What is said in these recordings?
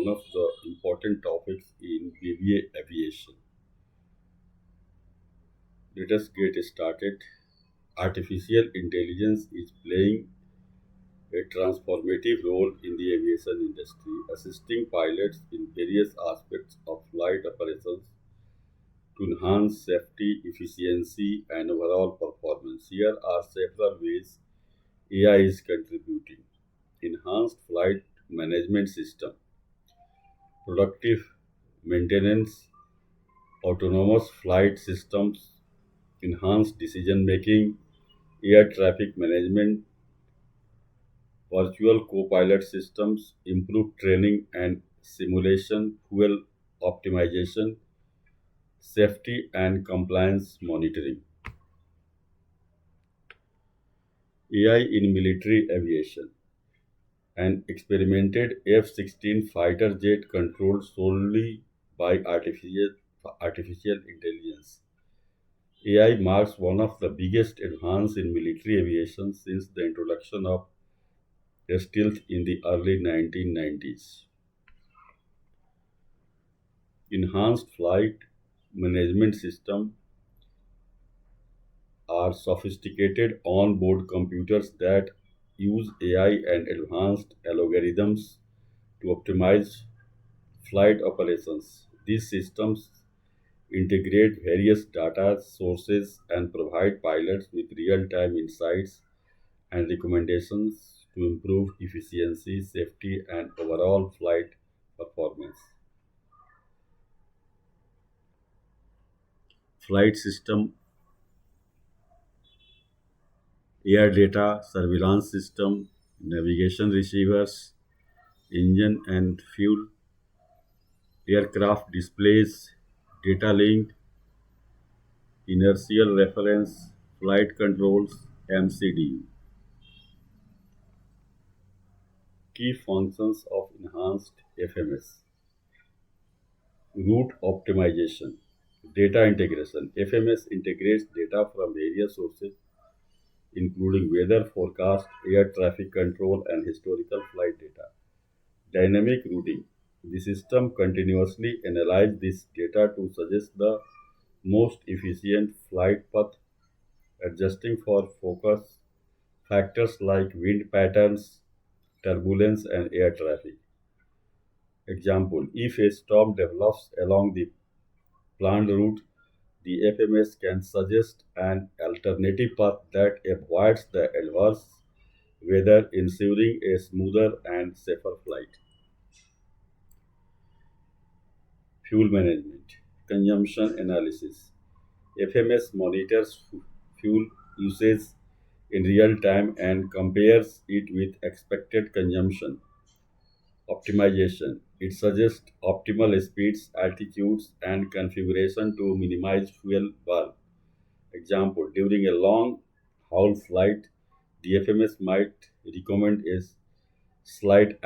one of the important topics in BBA aviation. Let us get started. Artificial intelligence is playing a transformative role in the aviation industry, assisting pilots in various aspects of flight operations to enhance safety, efficiency, and overall performance. Here are several ways AI is contributing. Enhanced flight management system, productive maintenance, autonomous flight systems, enhanced decision making, air traffic management, virtual co-pilot systems, improved training and simulation, fuel optimization, safety and compliance monitoring. AI in military aviation. An experimented F-16 fighter jet controlled solely by artificial intelligence. AI marks one of the biggest advances in military aviation since the introduction of stealth in the early 1990s. Enhanced flight management systems are sophisticated on-board computers that use AI and advanced algorithms to optimize flight operations. These systems integrate various data sources and provide pilots with real-time insights and recommendations to improve efficiency, safety, and overall flight performance. Flight system, air data, surveillance system, navigation receivers, engine and fuel, aircraft displays, data link, inertial reference, flight controls, MCD. Key functions of enhanced FMS. Route optimization, data integration. FMS integrates data from various sources including weather forecast, air traffic control, and historical flight data. Dynamic routing. The system continuously analyzes this data to suggest the most efficient flight path, adjusting for focus factors like wind patterns, turbulence, and air traffic. Example, if a storm develops along the planned route, the FMS can suggest an alternative path that avoids the adverse weather, ensuring a smoother and safer flight. Fuel management, consumption analysis. FMS monitors fuel usage in real time and compares it with expected consumption. Optimization. It suggests optimal speeds, altitudes, and configuration to minimize fuel burn. Example, during a long haul flight, the FMS might recommend a slight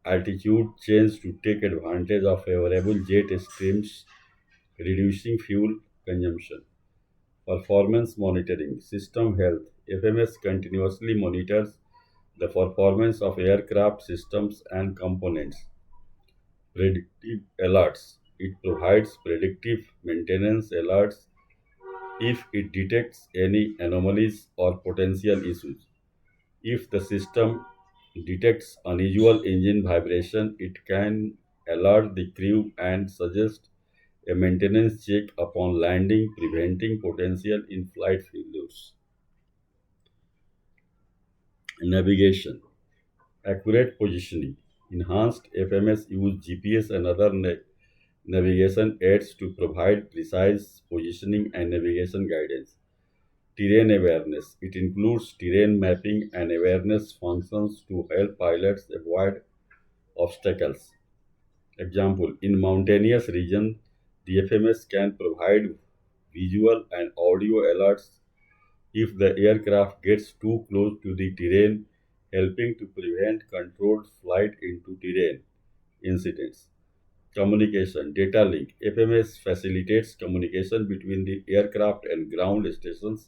altitude change to take advantage of favorable jet streams, reducing fuel consumption. Performance monitoring, system health. FMS continuously monitors the performance of aircraft systems and components. Predictive alerts. It provides predictive maintenance alerts if it detects any anomalies or potential issues. If the system detects unusual engine vibration, it can alert the crew and suggest a maintenance check upon landing, preventing potential in flight failures. Navigation, accurate positioning. Enhanced FMS use GPS and other navigation aids to provide precise positioning and navigation guidance. Terrain awareness. It includes terrain mapping and awareness functions to help pilots avoid obstacles. Example, in mountainous regions, the FMS can provide visual and audio alerts if the aircraft gets too close to the terrain, helping to prevent controlled flight into terrain incidents. Communication data link. FMS facilitates communication between the aircraft and ground stations,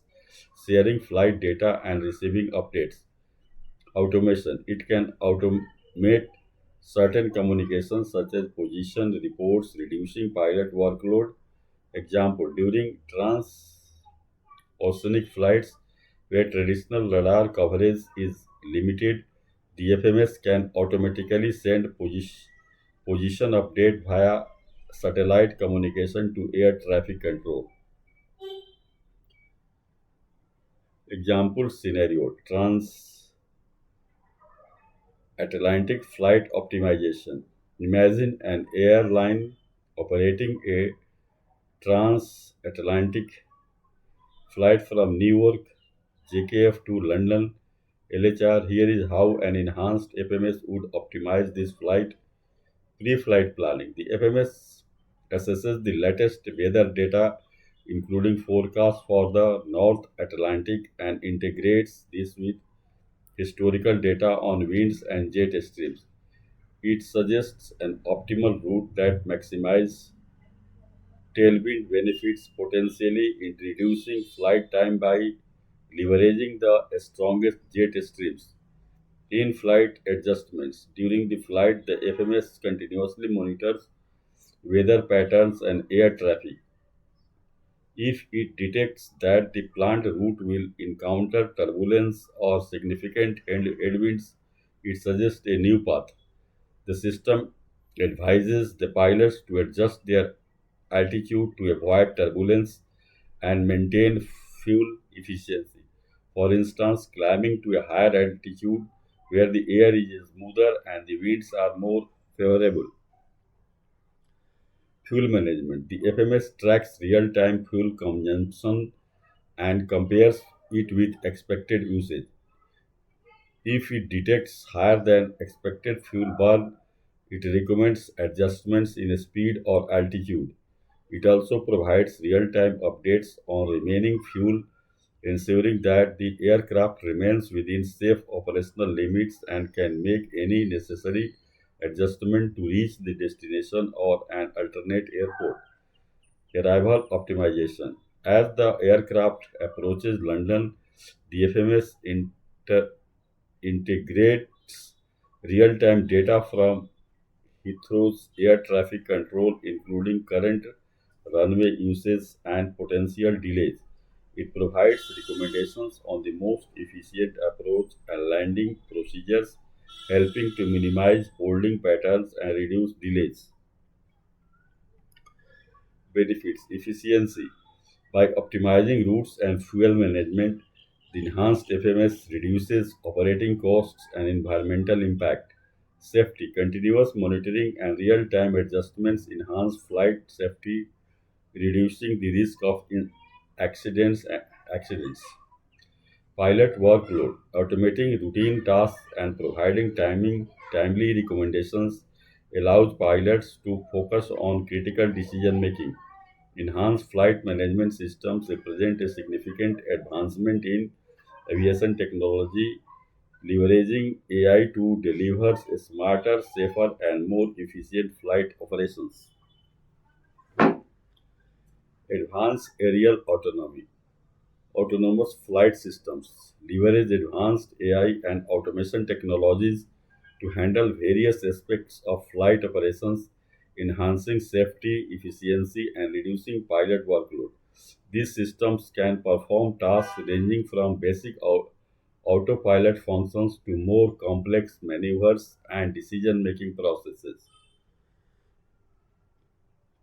sharing flight data and receiving updates. Automation. It can automate certain communications such as position reports, reducing pilot workload. Example, during transoceanic flights where traditional radar coverage is limited, the FMS can automatically send position update via satellite communication to air traffic control. Example scenario, transatlantic flight optimization. Imagine an airline operating a transatlantic flight from New York JKF to London LHR. Here is how an enhanced FMS would optimize this flight. Pre-flight planning. The FMS assesses the latest weather data, including forecasts for the North Atlantic, and integrates this with historical data on winds and jet streams. It suggests an optimal route that maximizes tailwind benefits, potentially in reducing flight time by leveraging the strongest jet streams. In flight adjustments. During the flight, the FMS continuously monitors weather patterns and air traffic. If it detects that the planned route will encounter turbulence or significant headwinds, it suggests a new path. The system advises the pilots to adjust their altitude to avoid turbulence and maintain fuel efficiency. For instance, climbing to a higher altitude where the air is smoother and the winds are more favorable. Fuel management. The FMS tracks real time fuel consumption and compares it with expected usage. If it detects higher than expected fuel burn, it recommends adjustments in speed or altitude. It also provides real time updates on remaining fuel, ensuring that the aircraft remains within safe operational limits and can make any necessary adjustment to reach the destination or an alternate airport. Arrival optimization. As the aircraft approaches London, the FMS integrates real time data from Heathrow's air traffic control, including current runway usage and potential delays. It provides recommendations on the most efficient approach and landing procedures, helping to minimize holding patterns and reduce delays. Benefits efficiency. By optimizing routes and fuel management, the enhanced FMS reduces operating costs and environmental impact. Safety. Continuous monitoring and real time adjustments enhance flight safety, reducing the risk of accidents. Pilot workload. Automating routine tasks and providing timely recommendations allows pilots to focus on critical decision making. Enhanced flight management systems represent a significant advancement in aviation technology, leveraging AI to deliver smarter, safer, and more efficient flight operations. Advanced aerial autonomy. Autonomous flight systems leverage advanced AI and automation technologies to handle various aspects of flight operations, enhancing safety, efficiency, and reducing pilot workload. These systems can perform tasks ranging from basic autopilot functions to more complex maneuvers and decision making processes.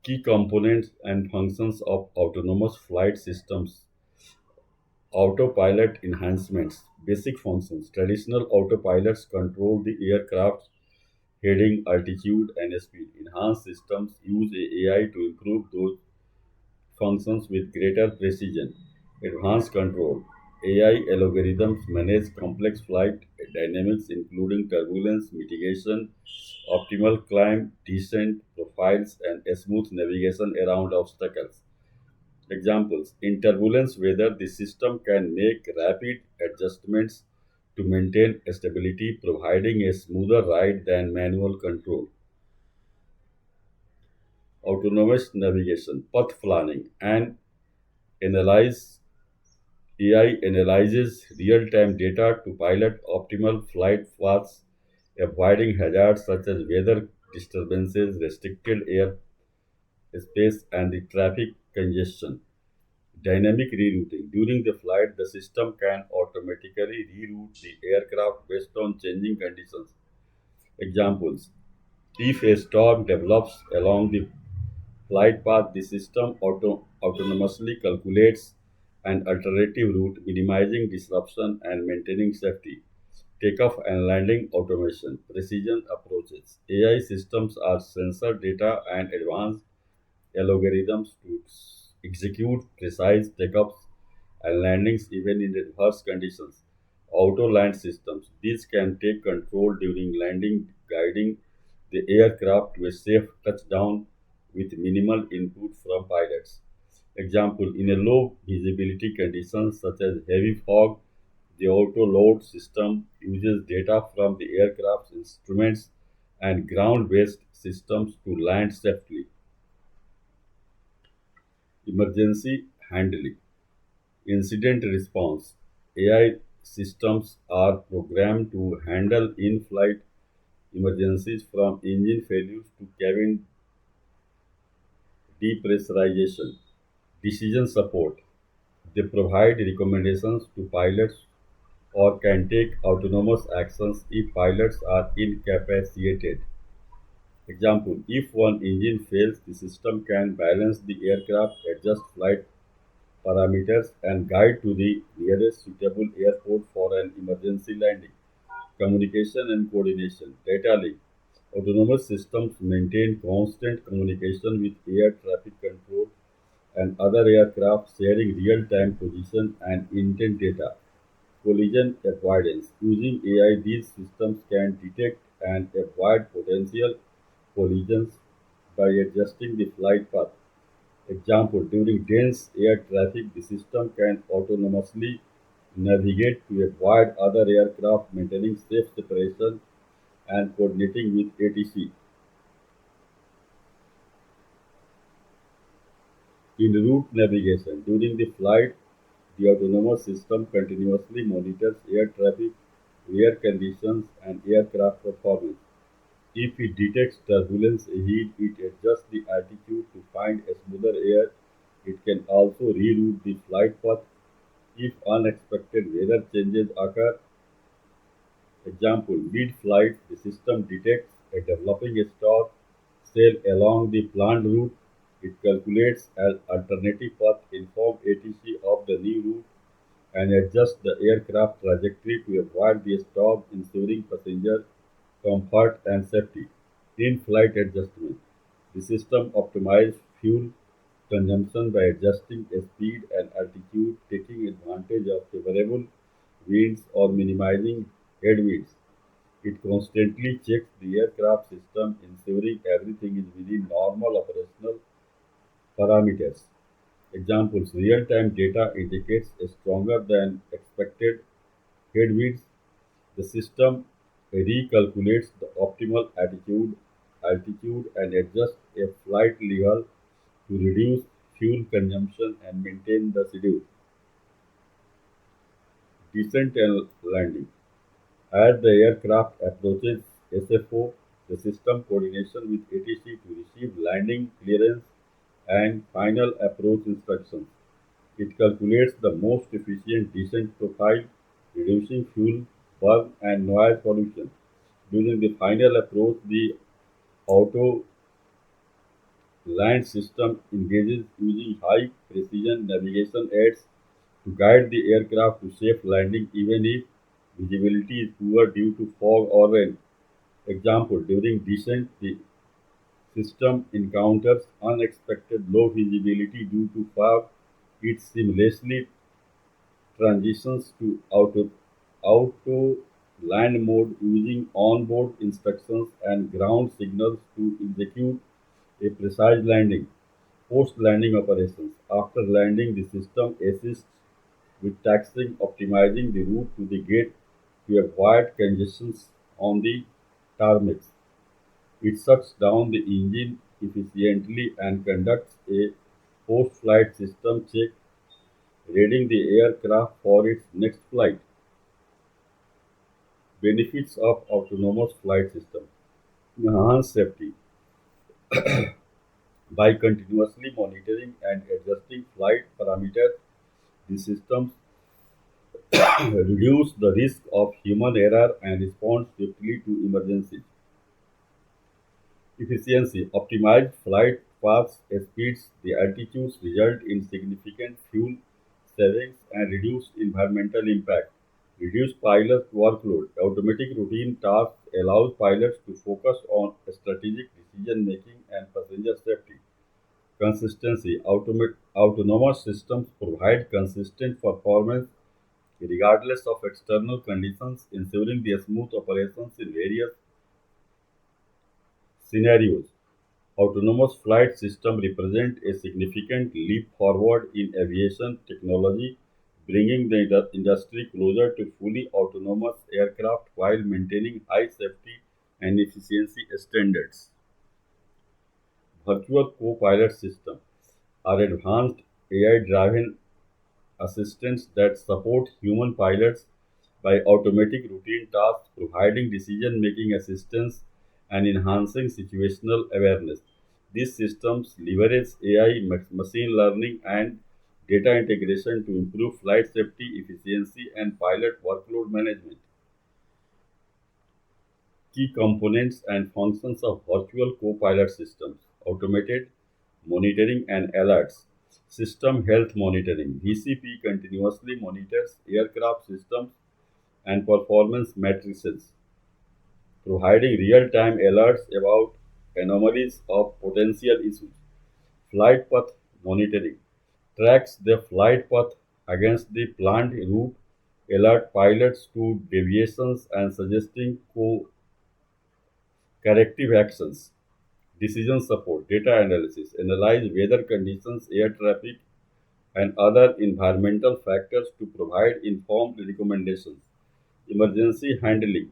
Key components and functions of autonomous flight systems. Autopilot enhancements. Basic functions. Traditional autopilots control the aircraft's heading, altitude, and speed. Enhanced systems use AI to improve those functions with greater precision. Advanced control. AI algorithms manage complex flight dynamics, including turbulence mitigation, optimal climb, descent profiles, and smooth navigation around obstacles. Examples. In turbulence weather, the system can make rapid adjustments to maintain stability, providing a smoother ride than manual control. Autonomous navigation, path planning, and analyze AI analyzes real-time data to pilot optimal flight paths, avoiding hazards such as weather disturbances, restricted air space, and the traffic congestion. Dynamic rerouting. During the flight, the system can automatically reroute the aircraft based on changing conditions. Examples: if a storm develops along the flight path, the system autonomously calculates an alternative route, minimizing disruption and maintaining safety. Takeoff and landing automation, precision approaches. AI systems are sensor data and advanced algorithms to execute precise takeoffs and landings even in adverse conditions. Auto land systems. These can take control during landing, guiding the aircraft to a safe touchdown with minimal input from pilots. Example: in a low visibility conditions such as heavy fog, the auto load system uses data from the aircraft's instruments and ground based systems to land safely. Emergency handling. Incident response. AI systems are programmed to handle in flight emergencies from engine failures to cabin depressurization. Decision support. They provide recommendations to pilots or can take autonomous actions if pilots are incapacitated. Example: if one engine fails, the system can balance the aircraft, adjust flight parameters, and guide to the nearest suitable airport for an emergency landing. Communication and coordination. Data link. Autonomous systems maintain constant communication with air traffic control and other aircraft, sharing real-time position and intent data. Collision avoidance. Using AI, these systems can detect and avoid potential collisions by adjusting the flight path. Example: during dense air traffic, the system can autonomously navigate to avoid other aircraft, maintaining safe separation and coordinating with ATC. In route navigation, during the flight, the autonomous system continuously monitors air traffic, air conditions, and aircraft performance. If it detects turbulence ahead, it adjusts the altitude to find a smoother air. It can also reroute the flight path if unexpected weather changes occur. Example: mid-flight, the system detects a developing storm sail along the planned route. It calculates an alternative path, informs ATC of the new route, and adjusts the aircraft trajectory to avoid the storm, ensuring passenger comfort and safety. In-flight adjustment. The system optimizes fuel consumption by adjusting speed and altitude, taking advantage of favorable winds or minimizing headwinds. It constantly checks the aircraft system, ensuring everything is within normal operational parameters. Examples: real-time data indicates a stronger than expected headwinds. The system recalculates the optimal altitude, and adjusts a flight level to reduce fuel consumption and maintain the schedule. Descent and landing. As the aircraft approaches SFO, the system coordination with ATC to receive landing clearance and final approach instructions. It calculates the most efficient descent profile, reducing fuel burn and noise pollution. During the final approach, the auto land system engages using high precision navigation aids to guide the aircraft to safe landing even if visibility is poor due to fog or rain. Example: during descent, the system encounters unexpected low visibility due to fog. It seamlessly transitions to auto land mode using onboard instructions and ground signals to execute a precise landing. Post landing operations. After landing, the system assists with taxiing, optimizing the route to the gate to avoid congestions on the tarmac. It shuts down the engine efficiently and conducts a post-flight system check, readying the aircraft for its next flight. Benefits of autonomous flight system. Enhance safety by continuously monitoring and adjusting flight parameters. The systems reduce the risk of human error and respond swiftly to emergencies. Efficiency. Optimized flight paths, speeds, the altitudes result in significant fuel savings and reduced environmental impact. Reduced pilot workload. Automatic routine tasks allows pilots to focus on strategic decision making and passenger safety. Consistency. Autonomous systems provide consistent performance regardless of external conditions, ensuring their smooth operations in various scenarios. Autonomous flight systems represent a significant leap forward in aviation technology, bringing the industry closer to fully autonomous aircraft while maintaining high safety and efficiency standards. Virtual co-pilot systems are advanced AI-driven assistants that support human pilots by automating routine tasks, providing decision making assistance, and enhancing situational awareness. These systems leverage AI, machine learning, and data integration to improve flight safety, efficiency, and pilot workload management. Key components and functions of virtual co-pilot systems: automated monitoring and alerts, system health monitoring. VCP continuously monitors aircraft systems and performance matrices, providing real-time alerts about anomalies of potential issues. Flight path monitoring tracks the flight path against the planned route, alert pilots to deviations and suggesting corrective actions. Decision support, data analysis, analyze weather conditions, air traffic, and other environmental factors to provide informed recommendations. Emergency handling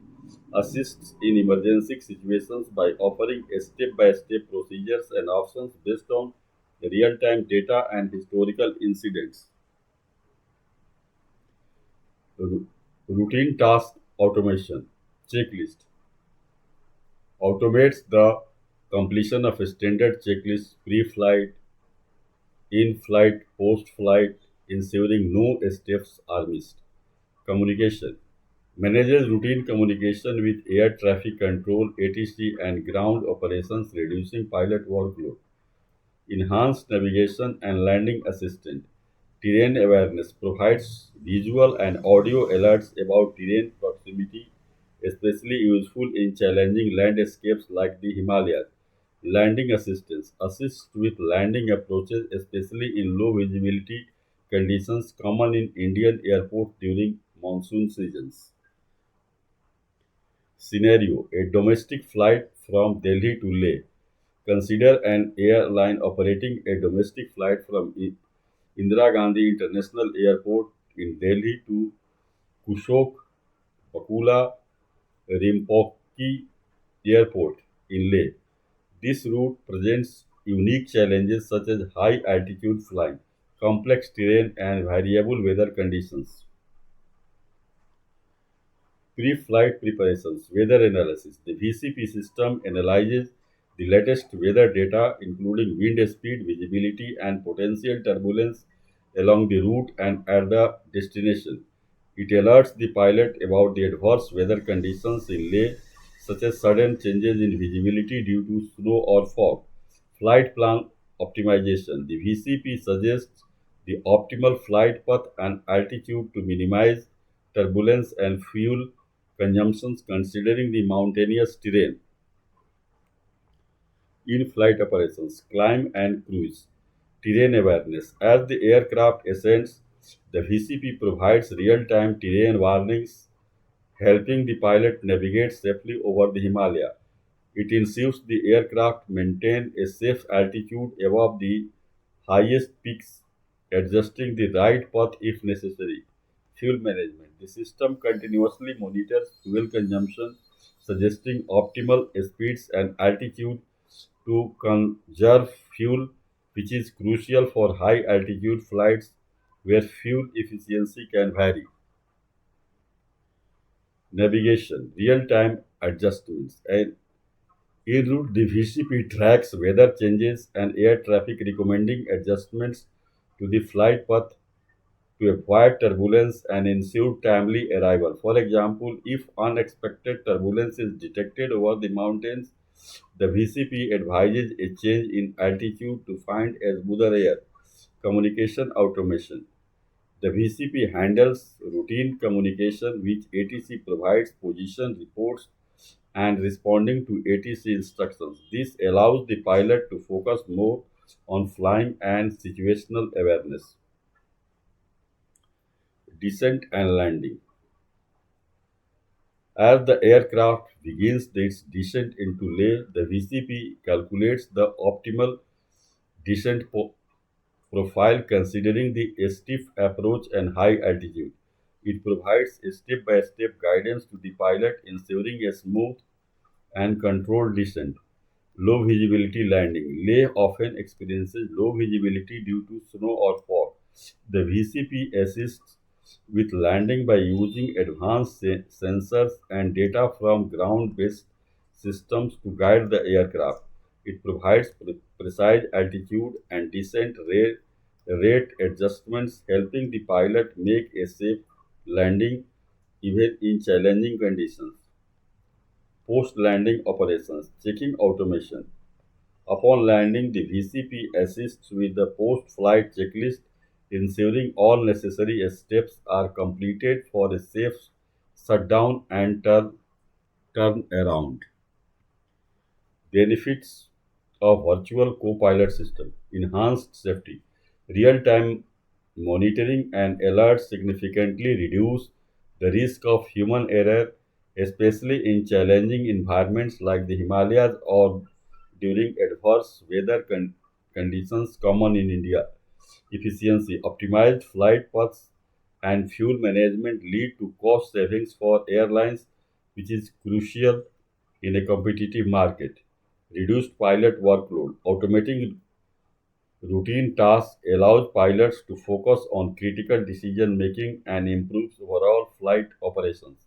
assists in emergency situations by offering step by step procedures and options based on real time data and historical incidents. Ru- Routine task automation checklist automates the completion of standard checklists pre flight, in flight, post flight, ensuring no steps are missed. Communication manages routine communication with air traffic control, ATC, and ground operations, reducing pilot workload. Enhanced navigation and landing assistant. Terrain awareness provides visual and audio alerts about terrain proximity, especially useful in challenging landscapes like the Himalayas. Landing assistance assists with landing approaches, especially in low visibility conditions common in Indian airports during monsoon seasons. Scenario: a domestic flight from Delhi to Leh. Consider an airline operating a domestic flight from Indira Gandhi International Airport in Delhi to Kushok Bakula Rimpochi Airport in Leh. This route presents unique challenges such as high altitude flying, complex terrain, and variable weather conditions. Pre-flight preparations, weather analysis. The VCP system analyzes the latest weather data, including wind speed, visibility, and potential turbulence along the route and at the destination. It alerts the pilot about the adverse weather conditions in Leh, such as sudden changes in visibility due to snow or fog. Flight plan optimization. The VCP suggests the optimal flight path and altitude to minimize turbulence and fuel consumptions considering the mountainous terrain. In-flight operations, climb and cruise, terrain awareness. As the aircraft ascends, the VCP provides real-time terrain warnings, helping the pilot navigate safely over the Himalaya. It ensures the aircraft maintain a safe altitude above the highest peaks, adjusting the right path if necessary. Fuel management. The system continuously monitors fuel consumption, suggesting optimal speeds and altitude to conserve fuel, which is crucial for high altitude flights where fuel efficiency can vary. Navigation, real-time adjustments, and en route the VCP tracks weather changes and air traffic, recommending adjustments to the flight path to avoid turbulence and ensure timely arrival. For example, if unexpected turbulence is detected over the mountains, the VCP advises a change in altitude to find a smoother air. Communication automation. The VCP handles routine communication, which ATC provides position reports and responding to ATC instructions. This allows the pilot to focus more on flying and situational awareness. Descent and landing. As the aircraft begins its descent into Leh, the VCP calculates the optimal descent profile considering the steep approach and high altitude. It provides step by step guidance to the pilot, ensuring a smooth and controlled descent. Low visibility landing. Leh often experiences low visibility due to snow or fog. The VCP assists with landing by using advanced sensors and data from ground based systems to guide the aircraft. It provides precise altitude and descent rate adjustments, helping the pilot make a safe landing even in challenging conditions. Post landing operations, checking automation. Upon landing, the VCP assists with the post flight checklist, ensuring all necessary steps are completed for a safe shutdown and turn around. Benefits of virtual co-pilot system: enhanced safety, real-time monitoring and alerts significantly reduce the risk of human error, especially in challenging environments like the Himalayas or during adverse conditions common in India. Efficiency, optimized flight paths and fuel management lead to cost savings for airlines, which is crucial in a competitive market. Reduced pilot workload. Automating routine tasks allows pilots to focus on critical decision making and improves overall flight operations.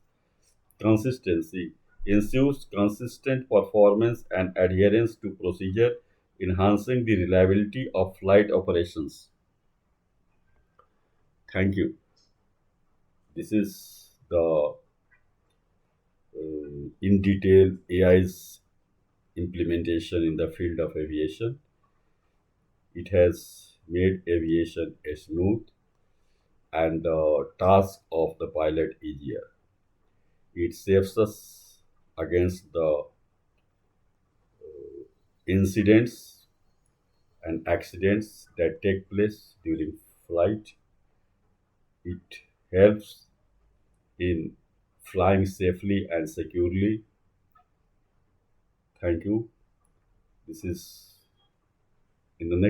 Consistency ensures consistent performance and adherence to procedure, enhancing the reliability of flight operations. Thank you. This is the in detail AI's implementation in the field of aviation. It has made aviation a smooth and the task of the pilot easier. It saves us against the incidents and accidents that take place during flight. It helps in flying safely and securely. Thank you. This is in the next